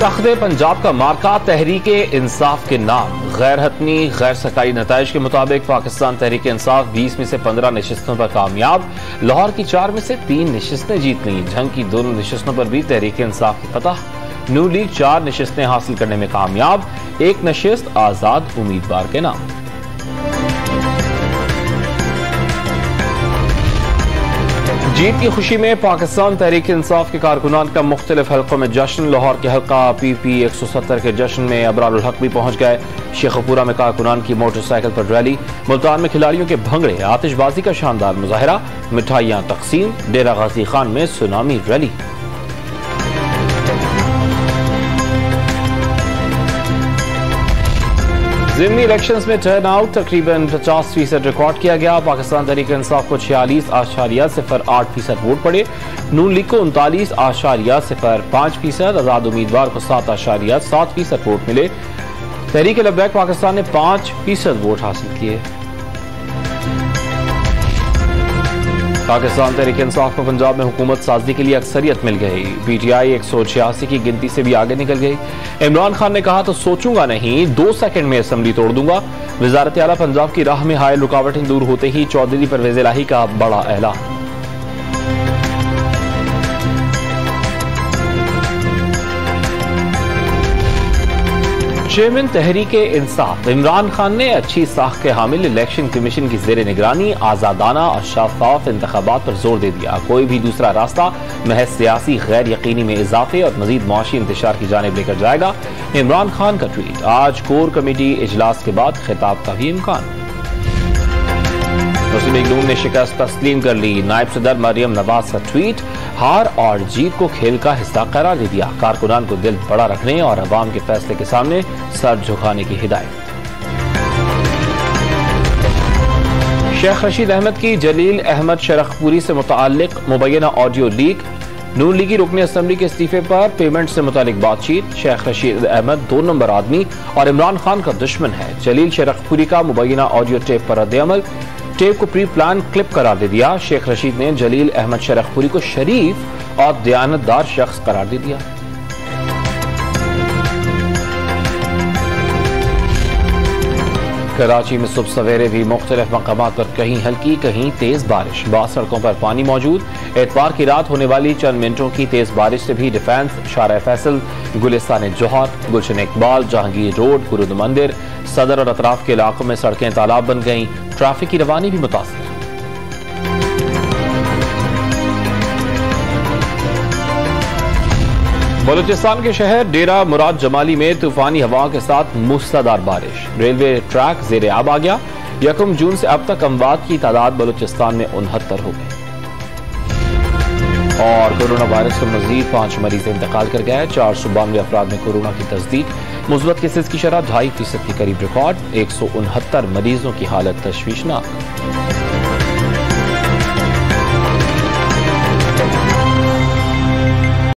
तख्ते पंजाब का मार्का तहरीके इंसाफ के नाम। गैर हतमी गैर सरकारी नताइज के मुताबिक पाकिस्तान तहरीके इंसाफ 20 में से 15 नशिस्तों पर कामयाब। लाहौर की 4 में से 3 नशिस्तें जीत ली। जंग की दोनों नशिस्तों पर भी तहरीके इंसाफ की फतह। नून लीग 4 नशिस्तें हासिल करने में कामयाब। 1 नशिस्त आजाद उम्मीदवार के नाम। जीत की खुशी में पाकिस्तान तहरीक इंसाफ के कारकुनान का मुख्तलिफ हल्कों में जश्न। लाहौर के हल्का PP 170 के जश्न में अबरारुल हक भी पहुंच गए। शेखपुरा में कारकुनान की मोटरसाइकिल पर रैली। मुल्तान में खिलाड़ियों के भंगड़े आतिशबाजी का शानदार मुजाहरा। मिठाइयां तकसीम। डेरा गाजी खान में सुनामी रैली। ज़िमनी इलेक्शंस में टर्न आउट तकरीबन 50% रिकॉर्ड किया गया। पाकिस्तान तहरीक इंसाफ को 46.08% वोट पड़े। नून लीग को 39.05%, आजाद उम्मीदवार को 7.7% वोट मिले। तहरीक लब्बैक पाकिस्तान ने 5% वोट हासिल किए। पाकिस्तान तहरीक इंसाफ को पंजाब में हुकूमत साजी के लिए अक्सरियत मिल गई। PTI 186 की गिनती से भी आगे निकल गई। इमरान खान ने कहा तो सोचूंगा नहीं, 2 सेकंड में असेंबली तोड़ दूंगा। वजारत आला पंजाब की राह में हायल रुकावटें दूर होते ही चौधरी परवेज इलाही का बड़ा ऐलान। चेयरमैन तहरीके इंसाफ इमरान खान ने अच्छी साख के हामिल इलेक्शन कमीशन की जेर निगरानी आजादाना और शफाफ इंतखाबात पर जोर दे दिया। कोई भी दूसरा रास्ता महज सियासी गैर यकीनी में इजाफे और मजीद मुआशी इंतशार की जानिब लेकर जाएगा। इमरान खान का ट्वीट। आज कोर कमेटी इजलास के बाद खिताब का भी इम्कान। मुस्लिम लीग नून ने शिकस्त तस्लीम कर ली। नायब सदर मरियम नवाज का ट्वीट। हार और जीत को खेल का हिस्सा करार दे दिया। कारकुनान को दिल बड़ा रखने और अवाम के फैसले के सामने सर झुकाने की हिदायत। शेख रशीद अहमद की जलील अहमद शरखपुरी से मुताल्लिक मुबैना ऑडियो लीक। नून लीगी रुकने असेंबली के इस्तीफे पर पेमेंट से मुताल्लिक बातचीत। शेख रशीद अहमद 2 नंबर आदमी और इमरान खान का दुश्मन है। जलील शरखपुरी का मुबैना ऑडियो टेप पर रद्द-ए-अमल। टेप को प्री प्लान क्लिप करार दे दिया। शेख रशीद ने जलील अहमद शरखपुरी को शरीफ और दयानतदार शख्स करार दे दिया। कराची में सुबह सवेरे भी मुख्तलिफ मकामात पर कहीं हल्की कहीं तेज बारिश। बाद सड़कों पर पानी मौजूद। एतवार की रात होने वाली चंद मिनटों की तेज बारिश से भी डिफेंस, शारा फैसल, गुलिस्तान जौहर, गुलशन इकबाल, जहांगीर रोड, गुरुद मंदिर, सदर और अतराफ के इलाकों में सड़कें तालाब बन गईं। ट्रैफिक की रवानी भी मुतासिर। बलूचिस्तान के शहर डेरा मुराद जमाली में तूफानी हवाओं के साथ मूसलाधार बारिश। रेलवे ट्रैक जेर आब आ गया। 1 जून से अब तक अमवात की तादाद बलूचिस्तान में 69 हो गई। और कोरोना वायरस के मजीद 5 मरीज इंतकाल कर गए। 492 अफराद में कोरोना की तस्दीक। मुस्बत केसेस की शरह 2.5% के करीब रिकॉर्ड। 169 मरीजों की हालत तशवीशनाक।